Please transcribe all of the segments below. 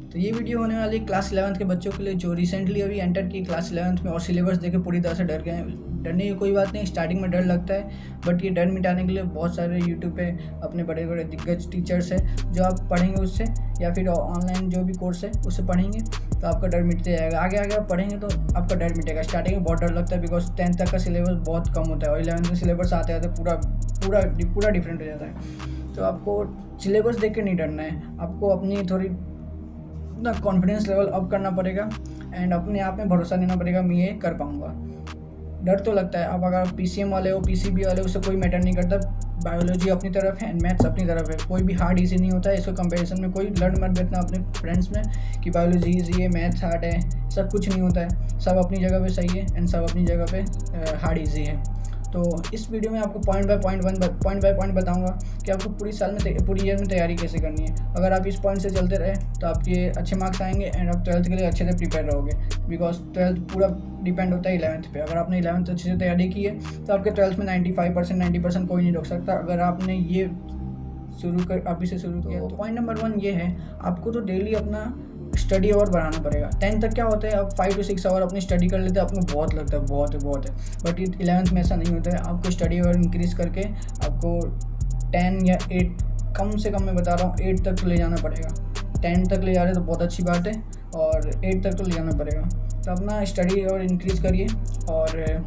तो ये वीडियो होने वाली क्लास 11th के बच्चों के लिए जो रिसेंटली अभी एंटर की क्लास 11th में और सिलेबस देखे पूरी तरह से डर गए हैं। डरने की कोई बात नहीं, स्टार्टिंग में डर लगता है, बट ये डर मिटाने के लिए बहुत सारे यूट्यूब पे अपने बड़े बड़े दिग्गज टीचर्स हैं जो आप पढ़ेंगे उससे, या फिर ऑनलाइन जो भी कोर्स है उससे पढ़ेंगे तो आपका डर मिटते जाएगा। आगे आगे आप पढ़ेंगे तो आपका डर मिटेगा। स्टार्टिंग में बहुत डर लगता है बिकॉज 10th तक का सिलेबस बहुत कम होता है और 11th का सिलेबस आते आते पूरा पूरा पूरा डिफरेंट हो जाता है। तो आपको सिलेबस देख के नहीं डरना है, आपको अपनी थोड़ी अपना कॉन्फिडेंस लेवल अप करना पड़ेगा एंड अपने आप में भरोसा लेना पड़ेगा, मैं ये कर पाऊँगा। डर तो लगता है। अब अगर PCM वाले हो, PCB वाले हो, उससे कोई मैटर नहीं करता। बायोलॉजी अपनी तरफ है एंड मैथ्स अपनी तरफ है, कोई भी हार्ड इजी नहीं होता है। इसको कंपैरिजन में कोई लड़ मत बैठना अपने फ्रेंड्स में कि बायोलॉजी इजी है, मैथ्स हार्ड है, सब कुछ नहीं होता है। सब अपनी जगह पे सही है एंड सब अपनी जगह पे हार्ड इजी है। तो इस वीडियो में आपको पॉइंट बाय पॉइंट बताऊंगा कि आपको पूरी ईयर में तैयारी कैसे करनी है। अगर आप इस पॉइंट से चलते रहे तो आपके अच्छे मार्क्स आएंगे एंड आप 12th के लिए अच्छे से प्रिपेयर रहोगे, बिकॉज 12th पूरा डिपेंड होता है 11th पे। अगर आपने 11th अच्छे से तैयारी की है तो आपके 12th में 95% 90% कोई नहीं रोक सकता। अगर आपने ये अभी से शुरू किया तो पॉइंट नंबर 1 ये है, आपको तो डेली अपना स्टडी आवर बढ़ाना पड़ेगा। 10th तक क्या होता है, आप 5 to 6 आवर अपनी स्टडी कर लेते हैं, आपको बहुत लगता है बहुत है, बट 11th में ऐसा नहीं होता है। आपको स्टडी आवर इंक्रीज़ करके आपको 10 या 8, कम से कम मैं बता रहा हूँ 8 तक तो ले जाना पड़ेगा। 10 तक ले जा रहे तो बहुत अच्छी बात है और 8 तक तो ले जाना पड़ेगा। तो अपना स्टडी आवर इंक्रीज़ करिए और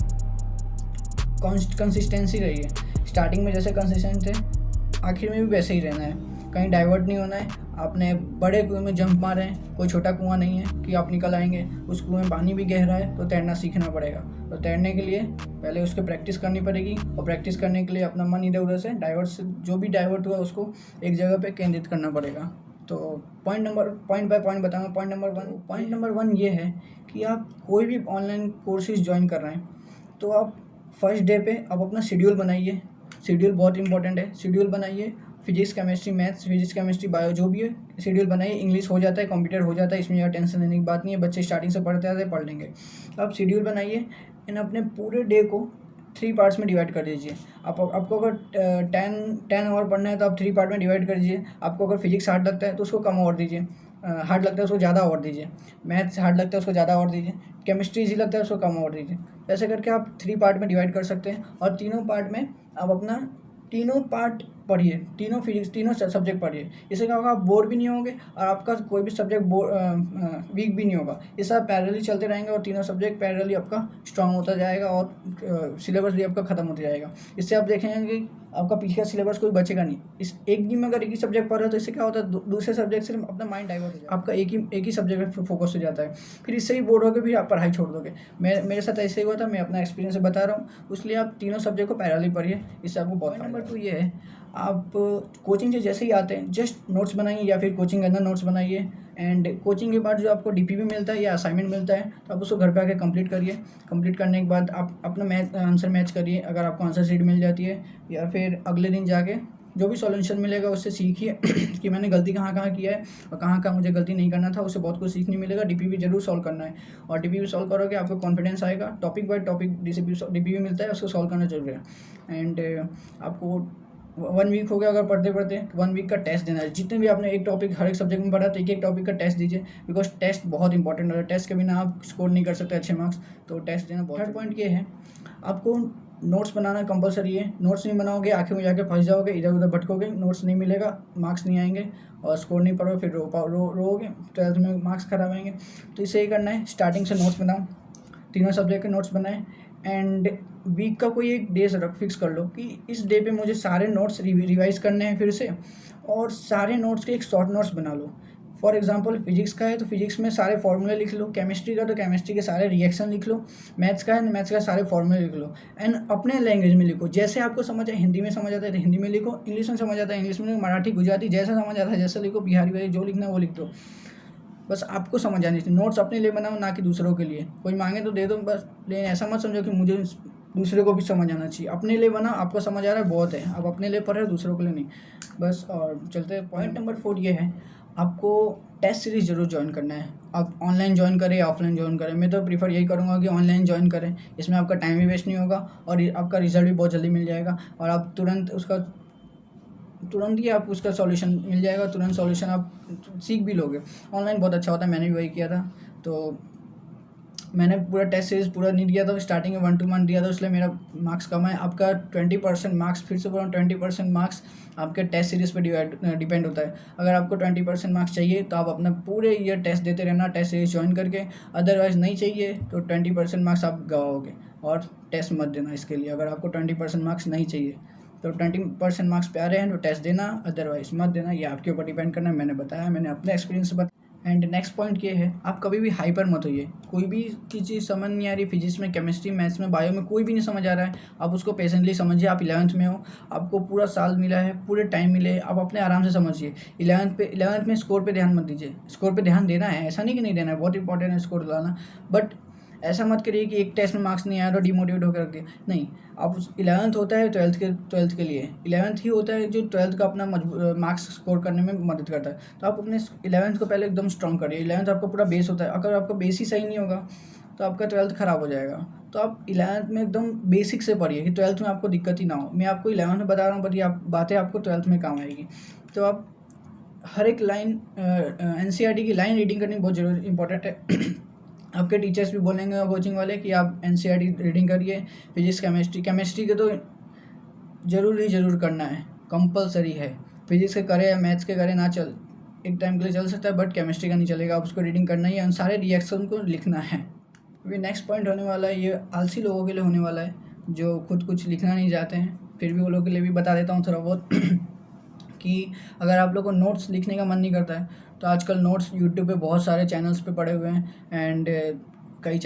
कंसिस्टेंसी रहिए। स्टार्टिंग में जैसे कंसिस्टेंट थे आखिर में भी वैसे ही रहना है, कहीं डाइवर्ट नहीं होना है। आपने बड़े कुएं में जंप मारे हैं, कोई छोटा कुआं नहीं है कि आप निकल आएंगे। उस कुएं में पानी भी गहरा है तो तैरना सीखना पड़ेगा। तो तैरने के लिए पहले उसकी प्रैक्टिस करनी पड़ेगी और प्रैक्टिस करने के लिए अपना मन इधर उधर से जो भी डाइवर्ट हुआ उसको एक जगह पे केंद्रित करना पड़ेगा। तो पॉइंट बाय पॉइंट बताऊँगा। पॉइंट नंबर वन ये है कि आप कोई भी ऑनलाइन कोर्सेज ज्वाइन कर रहे हैं तो आप फर्स्ट डे पे आप अपना शेड्यूल बनाइए। शेड्यूल बहुत इंपॉर्टेंट है। शेड्यूल बनाइए, physics chemistry maths, physics chemistry bio जो भी है शेड्यूल बनाइए। इंग्लिश हो जाता है, कंप्यूटर हो जाता है, इसमें ज़्यादा टेंशन लेने की बात नहीं है। बच्चे स्टार्टिंग से पढ़ते आते पढ़ लेंगे। आप शेड्यूल बनाइए एंड अपने पूरे डे को 3 पार्ट्स में डिवाइड कर दीजिए। आपको अगर 10 आवर पढ़ना है तो आप 3 पार्ट में डिवाइड कर दीजिए। आपको अगर फिजिक्स हार्ड लगता है तो उसको कम आवर दीजिए, हार्ड लगता है उसको ज़्यादा आवर दीजिए। मैथ्स हार्ड लगता है उसको ज़्यादा आवर दीजिए। केमिस्ट्री इजी लगता है उसको कम आवर दीजिए। ऐसे करके आप 3 पार्ट में डिवाइड कर सकते हैं और तीनों पार्ट में आप अपना तीनों पार्ट पढ़िए, तीनों सब्जेक्ट पढ़िए। इससे क्या होगा, आप बोर भी नहीं होंगे और आपका कोई भी सब्जेक्ट वीक भी नहीं होगा। ये सब पैरेलली चलते रहेंगे और तीनों सब्जेक्ट पैरेलली आपका स्ट्रांग होता जाएगा और सिलेबस भी आपका ख़त्म होता जाएगा। इससे आप देखेंगे कि आपका पीछे का सिलेबस कोई बचेगा नहीं। इस एक दिन में अगर एक ही सब्जेक्ट पढ़ रहे हो तो इससे क्या होता है, दूसरे सब्जेक्ट से अपना माइंड डाइवर्ट हो जाता है। आपका एक ही सब्जेक्ट पर फोकस हो जाता है, फिर इससे ही बोर होकर भी आप पढ़ाई छोड़ दोगे। मेरे साथ ऐसे ही हुआ था, मैं अपना एक्सपीरियंस बता रहा हूँ। इसलिए आप तीनों सब्जेक्ट को पैरेलली पढ़िए, इससे आपको बहुत। नंबर 2 ये है, आप कोचिंग से जैसे ही आते हैं जस्ट नोट्स बनाइए या फिर कोचिंग के अंदर नोट्स बनाइए एंड कोचिंग के बाद जो आपको DPP मिलता है या असाइनमेंट मिलता है तो आप उसको घर पे आके कंप्लीट करिए। कंप्लीट करने के बाद आप अपना आंसर मैच करिए अगर आपको आंसर शीट मिल जाती है, या फिर अगले दिन जाके जो भी सॉल्यूशन मिलेगा उससे सीखिए कि मैंने गलती कहाँ किया है और कहाँ मुझे गलती नहीं करना था। उससे बहुत कुछ सीखने मिलेगा। DPP जरूर सॉल्व करना है और DPP सॉल्व करोगे आपको कॉन्फिडेंस आएगा। टॉपिक बाय टॉपिक DPP मिलता है, उसको सॉल्व करना जरूरी है। एंड आपको 1 वीक हो गया अगर पढ़ते 1 वीक का टेस्ट देना है। जितने भी आपने एक टॉपिक हर एक सब्जेक्ट में पढ़ा तो एक टॉपिक का टेस्ट दीजिए, बिकॉज टेस्ट बहुत इंपॉर्टेंट होता है। टेस्ट के बिना आप स्कोर नहीं कर सकते अच्छे मार्क्स, तो टेस्ट देना बहुत। थर्ड पॉइंट ये है, आपको नोट्स बनाना कंपलसरी है। नोट्स नहीं बनाओगे आखिर में जाके फंस जाओगे, इधर उधर भटकोगे, नोट्स नहीं मिलेगा, मार्क्स नहीं आएंगे और स्कोर नहीं पढ़ोगे, फिर रोओगे, 12th में मार्क्स खराब आएंगे। तो इसे ही करना है, स्टार्टिंग से नोट्स बनाओ, तीनों सब्जेक्ट के नोट्स बनाएं एंड वीक का कोई एक डे फिक्स कर लो कि इस डे पे मुझे सारे नोट्स रिवाइज करने हैं फिर से, और सारे नोट्स के एक शॉर्ट नोट्स बना लो। फॉर एग्जांपल फिजिक्स का है तो फिजिक्स में सारे फॉर्मूले लिख लो, केमिस्ट्री का तो केमिस्ट्री के सारे रिएक्शन लिख लो, मैथ्स का है तो मैथ्स का सारे फॉर्मूले लिख लो एंड अपने लैंग्वेज में लिखो। जैसे आपको समझ आए, हिंदी में समझ आता है तो हिंदी में लिखो, इंग्लिश में समझ आता है इंग्लिश में लिखो, मराठी गुजराती जैसा समझ आता है जैसे लिखो, बिहारी जो लिखना है वो लिख दो। बस आपको समझ आनी चाहिए। नोट्स अपने लिए बनाओ, ना कि दूसरों के लिए। कोई मांगे तो दे दो बस, लेकिन ऐसा मत समझो कि मुझे दूसरे को भी समझ आना चाहिए। अपने लिए बनाओ, आपको समझ आ रहा है बहुत है, आप अपने लिए पढ़ रहे हो, दूसरों के लिए नहीं। बस और चलते हैं। पॉइंट नंबर 4 ये है, आपको टेस्ट सीरीज़ जरूर ज्वाइन करना है। आप ऑनलाइन ज्वाइन करें या ऑफलाइन ज्वाइन करें, मैं तो प्रीफर यही करूँगा कि ऑनलाइन ज्वाइन करें। इसमें आपका टाइम भी वेस्ट नहीं होगा और आपका रिजल्ट भी बहुत जल्दी मिल जाएगा और आप तुरंत ही आप उसका सॉल्यूशन मिल जाएगा, तुरंत सॉल्यूशन आप सीख भी लोगे। ऑनलाइन बहुत अच्छा होता है, मैंने भी वही किया था। तो मैंने पूरा टेस्ट सीरीज़ पूरा नहीं दिया था, स्टार्टिंग में 1-2 मंथ दिया था, इसलिए मेरा मार्क्स कम है। आपका 20% मार्क्स, फिर से बोल रहा हूँ 20% मार्क्स आपके टेस्ट सीरीज़ पे डिपेंड होता है। अगर आपको 20% मार्क्स चाहिए तो आप अपना पूरे ईयर टेस्ट देते रहना, टेस्ट सीरीज़ ज्वाइन करके। अदरवाइज़ नहीं चाहिए तो 20% मार्क्स आप गवाओगे, और टेस्ट मत देना इसके लिए। अगर आपको 20% मार्क्स नहीं चाहिए तो 20% मार्क्स पे आ रहे हैं तो टेस्ट देना, अदरवाइज़ मत देना। ये आपके ऊपर डिपेंड करना है, मैंने बताया, मैंने अपने एक्सपीरियंस से बताया। एंड नेक्स्ट पॉइंट ये है, आप कभी भी हाइपर मत होइए। कोई भी चीज़ समझ नहीं आ रही, फिजिक्स में, केमिस्ट्री, मैथ्स में, बायो में, कोई भी नहीं समझ आ रहा है, आप उसको पेशेंटली समझिए। आप 11th में हो, आपको पूरा साल मिला है, पूरे टाइम मिले, आप अपने आराम से समझिए। 11th में स्कोर पे ध्यान मत दीजिए। स्कोर पे ध्यान देना है, ऐसा नहीं कि नहीं देना है, बहुत इंपॉर्टेंट है स्कोर लाना, बट ऐसा मत करिए कि एक टेस्ट में मार्क्स नहीं आया तो डिमोटिवेट होकर रख दिया। नहीं, आप 11th होता है 12th के लिए। 11th ही होता है जो 12th का अपना मार्क्स स्कोर करने में मदद करता है। तो आप अपने 11th को पहले एकदम स्ट्रॉन्ग करिए। 11th आपका पूरा बेस होता है। अगर आपका बेस ही सही नहीं होगा तो आपका 12th ख़राब हो जाएगा। तो आप 11th में एकदम बेसिक से पढ़िए कि 12th में आपको दिक्कत ही ना हो। मैं आपको 11th में बता रहा हूँ, बट ये बातें आपको 12th में काम आएगी। तो आप हर एक लाइन NCERT की लाइन रीडिंग करनी बहुत जरूरी इंपॉर्टेंट है। आपके टीचर्स भी बोलेंगे कोचिंग वाले कि आप NCERT रीडिंग करिए। फिजिक्स, केमिस्ट्री के तो ज़रूर करना है, कंपलसरी है। फिजिक्स के करें या मैथ्स के करें ना, चल एक टाइम के लिए चल सकता है, बट केमिस्ट्री का नहीं चलेगा। आप उसको रीडिंग करना ही है, उन सारे रिएक्शन को लिखना है। अभी नेक्स्ट पॉइंट होने वाला है, ये आलसी लोगों के लिए होने वाला है जो खुद कुछ लिखना नहीं चाहते हैं। फिर भी वो लोगों के लिए भी बता देता हूँ थोड़ा बहुत कि अगर आप लोग को नोट्स लिखने का मन नहीं करता है तो आजकल नोट्स यूट्यूब पे बहुत सारे चैनल्स पे पड़े हुए हैं, एंड कई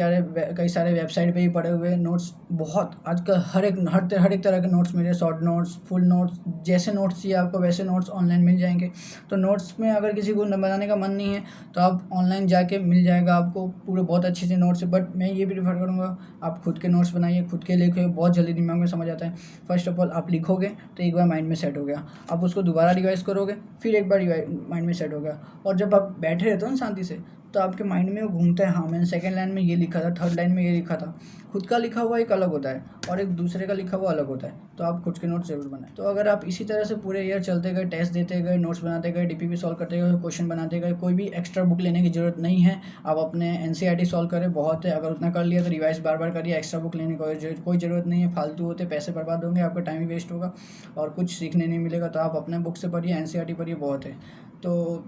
सारे वेबसाइट पे ही पड़े हुए हैं नोट्स। बहुत आजकल हर एक तरह के नोट्स मिल रहे हैं, शॉर्ट नोट्स, फुल नोट्स, जैसे नोट्स चाहिए आपको वैसे नोट्स ऑनलाइन मिल जाएंगे। तो नोट्स में अगर किसी को बनाने का मन नहीं है तो आप ऑनलाइन जाके मिल जाएगा आपको पूरे बहुत अच्छे से नोट्स। बट मैं ये भी प्रेफर करूँगा आप खुद के नोट्स बनाइए, खुद के लिखे, बहुत जल्दी दिमाग में समझ आता है। फर्स्ट ऑफ ऑल आप लिखोगे तो एक बार माइंड में सेट हो गया, आप उसको दोबारा रिवाइज करोगे, फिर एक बार माइंड में सेट हो गया। और जब आप बैठे रहते हो ना शांति से, तो आपके माइंड में वो घूमता है, हाँ मैंने सेकंड लाइन में ये लिखा था, थर्ड लाइन में ये लिखा था। खुद का लिखा हुआ एक अलग होता है और एक दूसरे का लिखा हुआ अलग होता है। तो आप खुद के नोट्स जरूर बनाएं। तो अगर आप इसी तरह से पूरे ईयर चलते गए, टेस्ट देते गए, नोट्स बनाते गए, DPP सॉल्व करते गए, क्वेश्चन बनाते गए, कोई भी एक्स्ट्रा बुक लेने की ज़रूरत नहीं है। आप अपने NCERT सॉल्व करें, बहुत है। अगर उतना कर लिया तो रिवाइज बार बार करिए, एक्स्ट्रा बुक लेने की कोई ज़रूरत नहीं है। फालतू होते, पैसे बर्बाद होंगे, आपका टाइम भी वेस्ट होगा और कुछ सीखने नहीं मिलेगा। तो आप अपने बुक से पढ़िए, NCERT पढ़िए, बहुत है। तो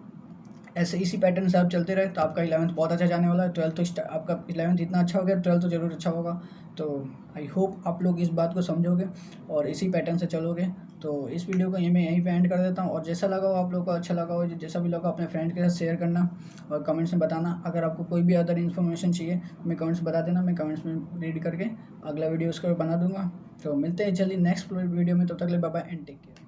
ऐसे इसी पैटर्न से आप चलते रहे तो आपका 11th बहुत अच्छा जाने वाला है। 12th तो आपका 11th इतना अच्छा हो गया, 12th तो ज़रूर अच्छा होगा। तो आई होप आप लोग इस बात को समझोगे और इसी पैटर्न से चलोगे। तो इस वीडियो को मैं यहीं पे एंड कर देता हूँ, और जैसा लगा हो आप लोग को, अच्छा लगा हो, जैसा भी लगा अपने फ्रेंड के साथ शेयर करना और कमेंट्स में बताना। अगर आपको कोई भी अदर इन्फॉर्मेशन चाहिए मैं कमेंट्स बता देना, मैं कमेंट्स में रीड करके अगला वीडियो उसका बना दूँगा। तो मिलते हैं जल्दी नेक्स्ट वीडियो में, तब तक ले bye bye and take care.